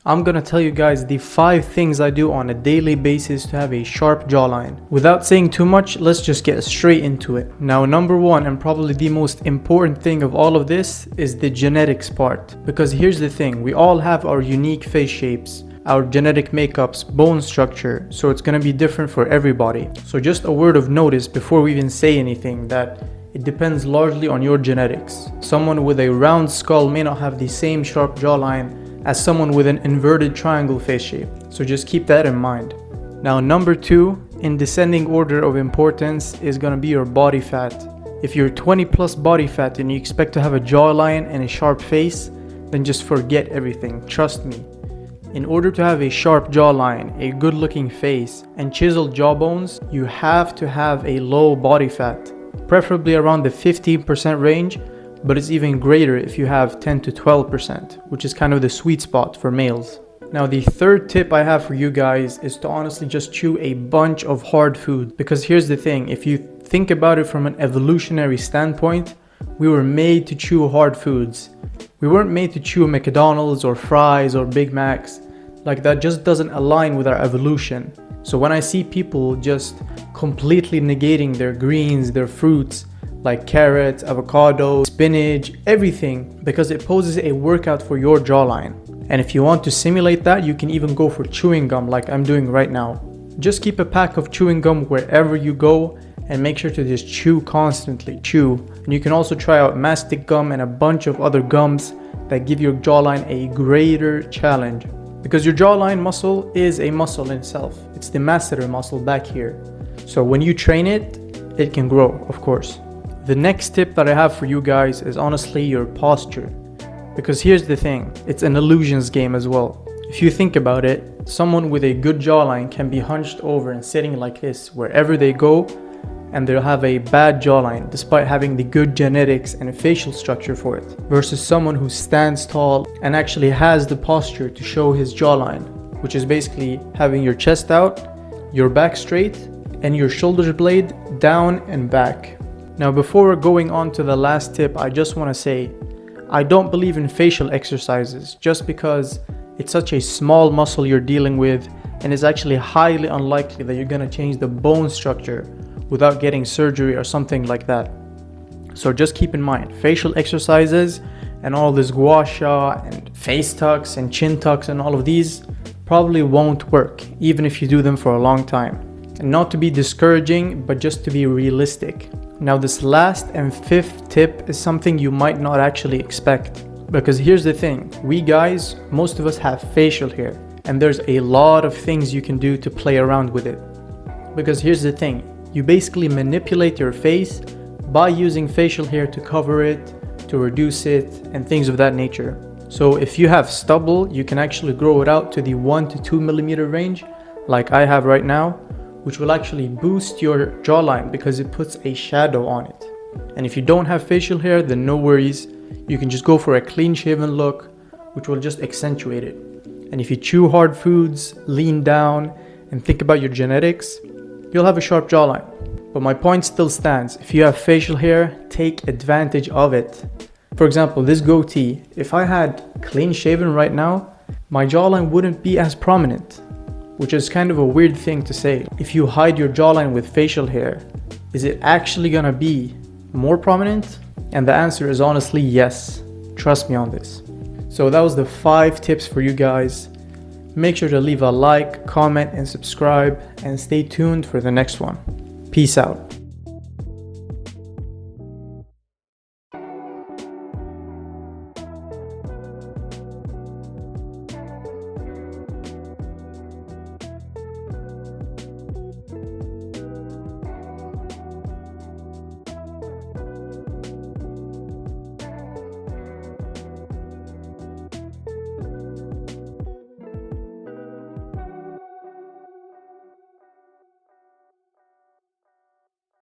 I'm gonna tell you guys the 5 things I do on a daily basis to have a sharp jawline. Without saying too much, let's just get straight into it. Now, number 1 and probably the most important thing of all of this is the genetics part. Because here's the thing, we all have our unique face shapes, our genetic makeups, bone structure, so it's gonna be different for everybody. So just a word of notice before we even say anything, that it depends largely on your genetics. Someone with a round skull may not have the same sharp jawline as someone with an inverted triangle face shape. So just keep that in mind. Now, number 2, in descending order of importance, is gonna be your body fat. If you're 20 plus body fat and you expect to have a jawline and a sharp face, then just forget everything, trust me. In order to have a sharp jawline, a good looking face, and chiseled jawbones, you have to have a low body fat, preferably around the 15% range, but it's even greater if you have 10 to 12%, which is kind of the sweet spot for males. Now, the third tip I have for you guys is to honestly just chew a bunch of hard food. Because here's the thing, if you think about it from an evolutionary standpoint, we were made to chew hard foods. We weren't made to chew McDonald's or fries or Big Macs. Like, that just doesn't align with our evolution. So when I see people just completely negating their greens, their fruits, like carrots, avocado, spinach, everything, because it poses a workout for your jawline. And if you want to simulate that, you can even go for chewing gum like I'm doing right now. Just keep a pack of chewing gum wherever you go and make sure to just chew constantly, chew. And you can also try out mastic gum and a bunch of other gums that give your jawline a greater challenge. Because your jawline muscle is a muscle in itself. It's the masseter muscle back here. So when you train it, it can grow, of course. The next tip that I have for you guys is honestly your posture. Because here's the thing, it's an illusions game as well. If you think about it, someone with a good jawline can be hunched over and sitting like this wherever they go, and they'll have a bad jawline despite having the good genetics and facial structure for it, versus someone who stands tall and actually has the posture to show his jawline, which is basically having your chest out, your back straight, and your shoulder blade down and back. Now, before going on to the last tip, I just want to say I don't believe in facial exercises just because it's such a small muscle you're dealing with, and it's actually highly unlikely that you're going to change the bone structure without getting surgery or something like that. So just keep in mind, facial exercises and all this gua sha and face tucks and chin tucks and all of these probably won't work, even if you do them for a long time. And not to be discouraging, but just to be realistic. Now, this last and 5th tip is something you might not actually expect. Because here's the thing, we guys, most of us have facial hair, and there's a lot of things you can do to play around with it. Because here's the thing, you basically manipulate your face by using facial hair to cover it, to reduce it, and things of that nature. So if you have stubble, you can actually grow it out to the 1 to 2 millimeter range, like I have right now, which will actually boost your jawline because it puts a shadow on it. And if you don't have facial hair, then no worries. You can just go for a clean shaven look, which will just accentuate it. And if you chew hard foods, lean down, and think about your genetics, you'll have a sharp jawline. But my point still stands. If you have facial hair, take advantage of it. For example, this goatee, if I had clean shaven right now, my jawline wouldn't be as prominent, which is kind of a weird thing to say. If you hide your jawline with facial hair, is it actually gonna be more prominent? And the answer is honestly yes. Trust me on this. So that was the 5 tips for you guys. Make sure to leave a like, comment, and subscribe, and stay tuned for the next one. Peace out.